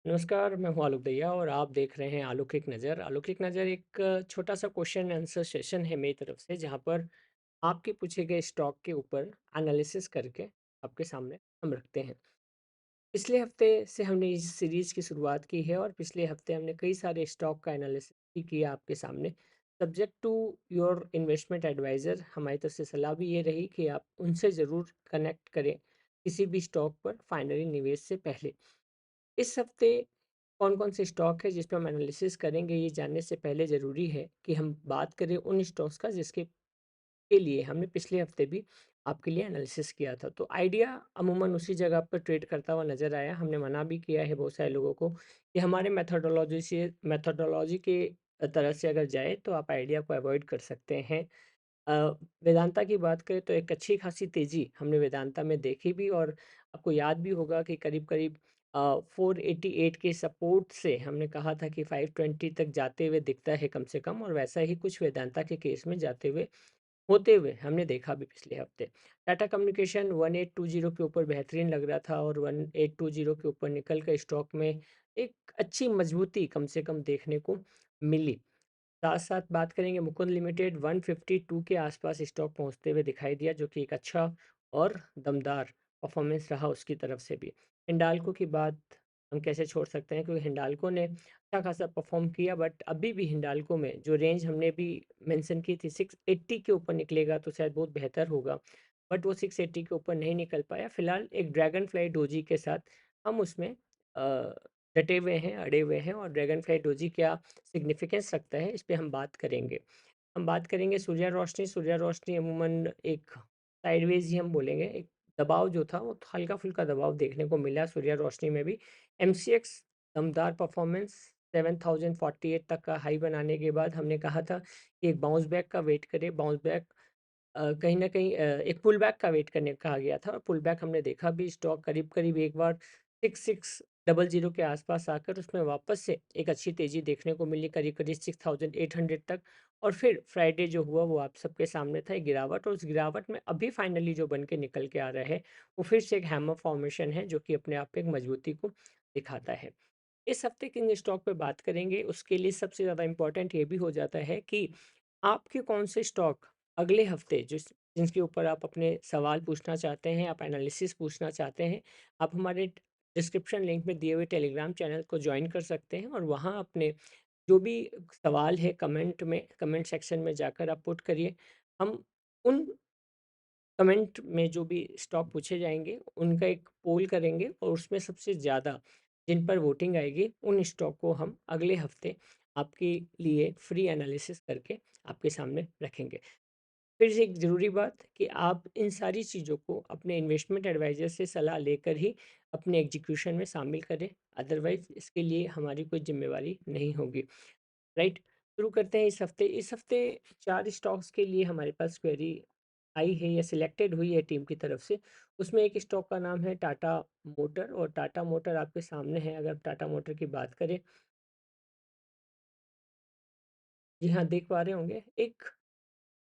नमस्कार, मैं हूँ आलोक दहिया और आप देख रहे हैं अलौकिक नज़र। अलौकिक नज़र एक छोटा-सा क्वेश्चन आंसर सेशन है मेरी तरफ से, जहाँ पर आपके पूछे गए स्टॉक के ऊपर एनालिसिस करके आपके सामने हम रखते हैं। पिछले हफ्ते से हमने इस सीरीज़ की शुरुआत की है और पिछले हफ्ते हमने कई सारे स्टॉक का एनालिसिस भी किया आपके सामने। Subject to your investment adviser, हमारी तरफ से सलाह भी ये रही कि आप उनसे ज़रूर कनेक्ट करें, किसी भी स्टॉक पर फाइनली निवेश से पहले। इस हफ्ते कौन-कौन से स्टॉक है जिस पे हम एनालिसिस करेंगे, ये जानने से पहले ज़रूरी है कि हम बात करें उन स्टॉक्स का जिसके के लिए हमने पिछले हफ्ते भी आपके लिए एनालिसिस किया था। तो आइडिया अमूमन उसी जगह पर ट्रेड करता हुआ नज़र आया। हमने मना भी किया है बहुत सारे लोगों को कि हमारे मेथोडोलॉजी के तरह से अगर जाए तो आप आइडिया को अवॉइड कर सकते हैं। अ, वेदांता की बात करें तो एक अच्छी खासी तेज़ी हमने वेदांता में देखी भी, और आपको याद भी होगा कि करीब-करीब 488 के सपोर्ट से हमने कहा था कि 520 तक जाते हुए दिखता है कम से कम, और वैसा ही कुछ वेदांता के केस में जाते हुए होते हुए हमने देखा भी पिछले हफ्ते। टाटा कम्युनिकेशन 1820 के ऊपर बेहतरीन लग रहा था और 1820 के ऊपर निकल कर स्टॉक में एक अच्छी मजबूती कम से कम देखने को मिली। साथ-साथ बात करेंगे मुकुंद लिमिटेड 152 के आसपास स्टॉक पहुँचते हुए दिखाई दिया, जो कि एक अच्छा और दमदार परफॉर्मेंस रहा उसकी तरफ से भी। हिंडाल्को की बात हम कैसे छोड़ सकते हैं, क्योंकि हिंडाल्को ने अच्छा खासा परफॉर्म किया, बट अभी भी हिंडाल्को में जो रेंज हमने भी मेंशन की थी 680 के ऊपर निकलेगा तो शायद बहुत बेहतर होगा, बट वो 680 के ऊपर नहीं निकल पाया। फिलहाल एक ड्रैगन फ्लाई डोजी के साथ हम उसमें डटे हुए हैं, अड़े हुए हैं, और ड्रैगन फ्लाई डोजी क्या सिग्निफिकेंस रखता है, इस पे हम बात करेंगे। हम बात करेंगे सूर्या रोशनी अमूमन एक साइडवेज़ ही हम बोलेंगे, एक दबाव जो था वो हल्का-फुल्का दबाव देखने को मिला सूर्या रोशनी में भी। एमसीएक्स दमदार परफॉर्मेंस 7048 तक का हाई बनाने के बाद हमने कहा था कि एक बाउंस बैक का वेट करें, बाउंस बैक कहीं न कहीं एक पुल बैक का वेट करने कहा गया था, और पुल बैक हमने देखा भी। स्टॉक करीब-करीब एक बार 6600 के आसपास आकर उसमें वापस से एक अच्छी तेज़ी देखने को मिली करीब-करीब 6800 तक, और फिर फ्राइडे जो हुआ वो आप सबके सामने था, एक गिरावट, और उस गिरावट में अभी फाइनली जो बन के निकल के आ रहा है, वो फिर से एक हैमर फॉर्मेशन है जो कि अपने आप में एक मजबूती को दिखाता है। इस हफ्ते किन स्टॉक पे बात करेंगे, उसके लिए सबसे ज़्यादा इम्पोर्टेंट ये भी हो जाता है कि आपके कौन से स्टॉक अगले हफ्ते जिसके ऊपर आप अपने सवाल पूछना चाहते हैं, आप एनालिसिस पूछना चाहते हैं, आप हमारे डिस्क्रिप्शन लिंक में दिए हुए टेलीग्राम चैनल को ज्वाइन कर सकते हैं, और वहाँ अपने जो भी सवाल है कमेंट सेक्शन में जाकर आप पुट करिए। हम उन कमेंट में जो भी स्टॉक पूछे जाएँगे, उनका एक पोल करेंगे, और उसमें सबसे ज़्यादा जिन पर वोटिंग आएगी, उन स्टॉक को हम अगले हफ्ते आपके लिए फ्री एनालिसिस करके आपके सामने रखेंगे। फिर से एक ज़रूरी बात कि आप इन सारी चीज़ों को अपने इन्वेस्टमेंट एडवाइज़र से सलाह लेकर ही अपने एग्ज़ीक्यूशन में शामिल करें, अदरवाइज़ इसके लिए हमारी कोई ज़िम्मेवारी नहीं होगी, राइट? शुरू करते हैं इस हफ्ते 4 स्टॉक्स के लिए हमारे पास क्वेरी आई है या सिलेक्टेड हुई है टीम की तरफ से। उसमें एक स्टॉक का नाम है टाटा मोटर, और टाटा मोटर आपके सामने है। अगर टाटा मोटर की बात करें, जी हाँ, देख पा रहे होंगे। एक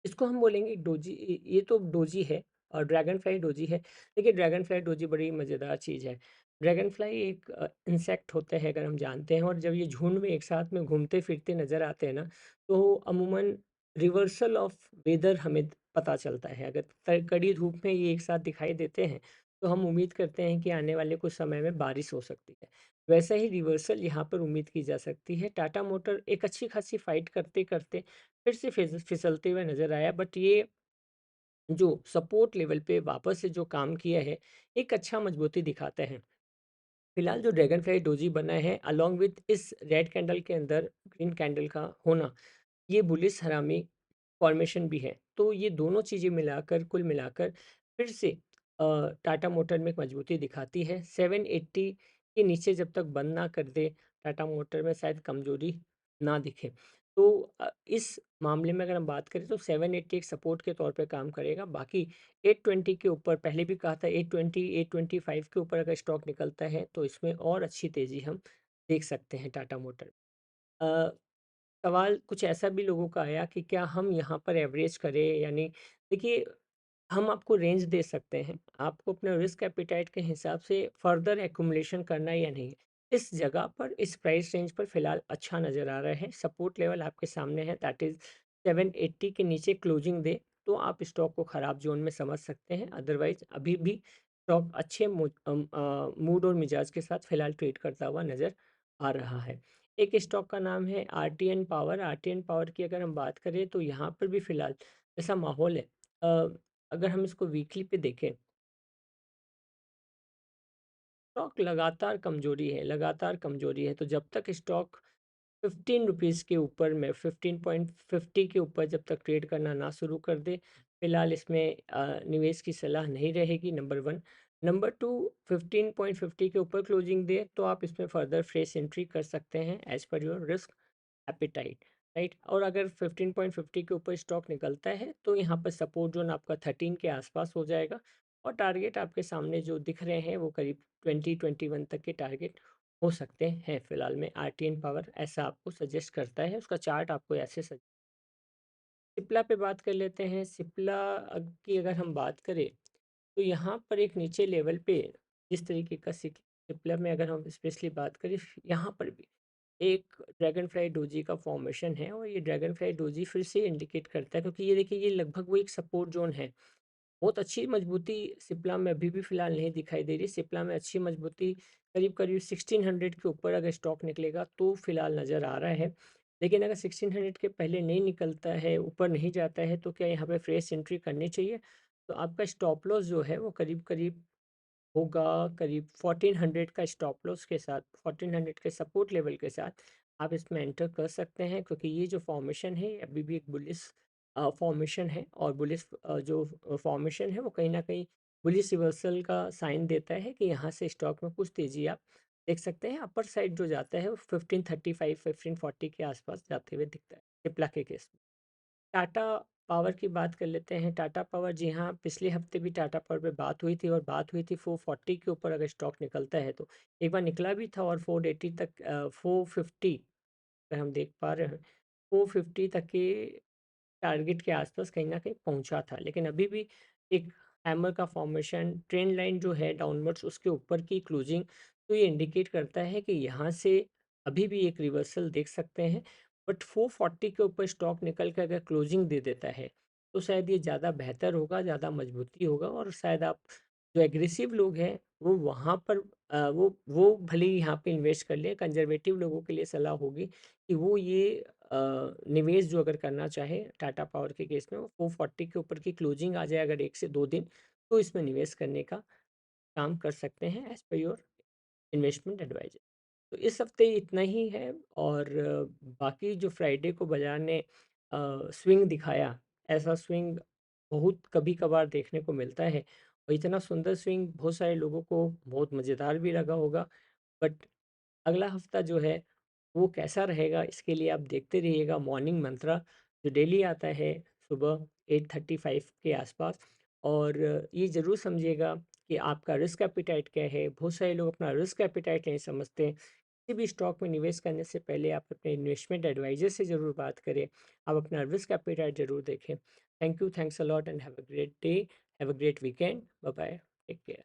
इसको हम बोलेंगे डोजी, ये तो डोजी है और ड्रैगन फ्लाई डोजी है। देखिए, ड्रैगन फ्लाई डोजी बड़ी मज़ेदार चीज़ है। ड्रैगन फ्लाई एक इंसेक्ट होता है, अगर हम जानते हैं, और जब ये झुंड में एक साथ में घूमते-फिरते नज़र आते हैं ना, तो अमूमन रिवर्सल ऑफ वेदर हमें पता चलता है। अगर कड़ी धूप में ये एक साथ दिखाई देते हैं, तो हम उम्मीद करते हैं कि आने वाले कुछ समय में बारिश हो सकती है। वैसा ही रिवर्सल यहाँ पर उम्मीद की जा सकती है। टाटा मोटर एक अच्छी खासी फाइट करते-करते फिर से फिसलते हुए नज़र आया, बट ये जो सपोर्ट लेवल पे वापस से जो काम किया है, एक अच्छा मजबूती दिखाता है। फिलहाल जो ड्रैगन फ्लाई डोजी बना है अलोंग विथ इस रेड कैंडल के अंदर ग्रीन कैंडल का होना, ये बुलिश हरामी फॉर्मेशन भी है। तो ये दोनों चीज़ें मिलाकर, कुल मिलाकर फिर से टाटा मोटर में एक मजबूती दिखाती है। 780 के नीचे जब तक बंद ना कर दे, टाटा मोटर में शायद कमज़ोरी ना दिखे। तो इस मामले में अगर हम बात करें तो 780 एक सपोर्ट के तौर पे काम करेगा। बाकी 820 के ऊपर, पहले भी कहा था 820, 825 के ऊपर अगर स्टॉक निकलता है, तो इसमें और अच्छी तेज़ी हम देख सकते हैं टाटा मोटर। अ, सवाल कुछ ऐसा भी लोगों का आया कि क्या हम यहाँ पर एवरेज करें, यानी देखिए, हम आपको रेंज दे सकते हैं, आपको अपने रिस्क एपेटाइट के हिसाब से फर्दर एक्यूमुलेशन करना है या नहीं। इस जगह पर, इस प्राइस रेंज पर फ़िलहाल अच्छा नज़र आ रहा है। सपोर्ट लेवल आपके सामने है, दैट इज़ 780 के नीचे क्लोजिंग दे तो आप स्टॉक को ख़राब ज़ोन में समझ सकते हैं। अदरवाइज़ अभी भी स्टॉक अच्छे मूड और मिजाज के साथ फ़िलहाल ट्रेड करता हुआ नज़र आ रहा है। एक स्टॉक का नाम है आरटीएन पावर। आरटीएन पावर की अगर हम बात करें तो यहाँ पर भी फ़िलहाल ऐसा माहौल है। अगर हम इसको वीकली पे देखें, स्टॉक लगातार कमज़ोरी है। तो जब तक स्टॉक 15 रुपीज़ के ऊपर में 15.50 के ऊपर जब तक ट्रेड करना ना शुरू कर दे, फिलहाल इसमें निवेश की सलाह नहीं रहेगी, नंबर 1। नंबर 2, 15.50 के ऊपर क्लोजिंग दे तो आप इसमें फर्दर फ्रेश एंट्री कर सकते हैं as per your risk appetite, right. और अगर 15.50 के ऊपर स्टॉक निकलता है तो यहाँ पर सपोर्ट जोन आपका 13 के आसपास हो जाएगा और टारगेट आपके सामने जो दिख रहे हैं वो करीब 2021 तक के टारगेट हो सकते हैं। फिलहाल में आरटीएन पावर ऐसा आपको सजेस्ट करता है, उसका चार्ट आपको ऐसे सिप्ला पे बात कर लेते हैं। सिप्ला की अगर हम बात करें तो यहाँ पर एक नीचे लेवल पे जिस तरीके का सिप्ला में अगर हम स्पेशली बात करें, यहाँ पर भी एक ड्रैगन फ्लाई डोजी का फॉर्मेशन है और ये ड्रैगन फ्लाई डोजी फिर से इंडिकेट करता है, क्योंकि ये देखिए ये लगभग वो एक सपोर्ट जोन है। बहुत अच्छी मजबूती सिप्ला में अभी भी फ़िलहाल नहीं दिखाई दे रही। सिप्ला में अच्छी मजबूती करीब-करीब 1600 के ऊपर अगर स्टॉक निकलेगा तो फ़िलहाल नज़र आ रहा है। लेकिन अगर 1600 के पहले नहीं निकलता है, ऊपर नहीं जाता है तो क्या यहाँ पे फ्रेश एंट्री करनी चाहिए? तो आपका स्टॉप लॉस जो है वो करीब-करीब होगा, करीब 1400 का स्टॉप लॉस के साथ, 1400 के सपोर्ट लेवल के साथ आप इसमें एंटर कर सकते हैं, क्योंकि ये जो फॉर्मेशन है ये अभी भी एक बुलिश फॉर्मेशन है और बुलिश जो फॉर्मेशन है वो कहीं न कहीं बुलिश रिवर्सल का साइन देता है कि यहाँ से स्टॉक में कुछ तेज़ी आप देख सकते हैं। अपर साइड जो जाता है वो 1535 1540 के आसपास जाते हुए दिखता है, सिप्ला के केस में। टाटा पावर की बात कर लेते हैं। टाटा पावर, जी हाँ, पिछले हफ्ते भी टाटा पावर पे बात हुई थी और बात हुई थी 440 के ऊपर अगर स्टॉक निकलता है तो। एक बार निकला भी था और 480 तक 450 अगर हम देख पा रहे हैं, 450 तक के टारगेट के आसपास कहीं न कहीं पहुँचा था। लेकिन अभी भी एक हैमर का फॉर्मेशन, ट्रेंड लाइन जो है डाउनवर्ड्स उसके ऊपर की क्लोजिंग, तो ये इंडिकेट करता है कि यहाँ से अभी भी एक रिवर्सल देख सकते हैं। बट 440 के ऊपर स्टॉक निकल के अगर क्लोजिंग दे देता है, तो शायद ये ज़्यादा बेहतर होगा, ज़्यादा मजबूती होगा और शायद आप जो एग्रेसिव लोग हैं, वो वहाँ पर वो भले ही यहाँ पे इन्वेस्ट कर लें। कंज़र्वेटिव लोगों के लिए सलाह होगी कि वो ये निवेश जो अगर करना चाहे टाटा पावर के केस में, वो 440 के ऊपर की क्लोजिंग आ जाए अगर 1 से 2 दिन, तो इसमें निवेश करने का काम कर सकते हैं as per your investment adviser. तो इस हफ्ते इतना ही है और बाकी जो फ्राइडे को बाज़ार ने स्विंग दिखाया, ऐसा स्विंग बहुत कभी-कभार देखने को मिलता है और इतना सुंदर स्विंग बहुत सारे लोगों को बहुत मज़ेदार भी लगा होगा। बट अगला हफ्ता जो है वो कैसा रहेगा, इसके लिए आप देखते रहिएगा मॉर्निंग मंत्रा, जो डेली आता है सुबह 8:35 के आसपास। और ये ज़रूर समझिएगा कि आपका रिस्क एपेटाइट क्या है। बहुत सारे लोग अपना रिस्क एपेटाइट नहीं समझते। किसी भी स्टॉक में निवेश करने से पहले आप अपने इन्वेस्टमेंट एडवाइज़र से ज़रूर बात करें। आप अपना रिस्क एपेटाइट ज़रूर देखें। Thank you, thanks a lot and have a great day, have a great weekend. Bye bye, take care.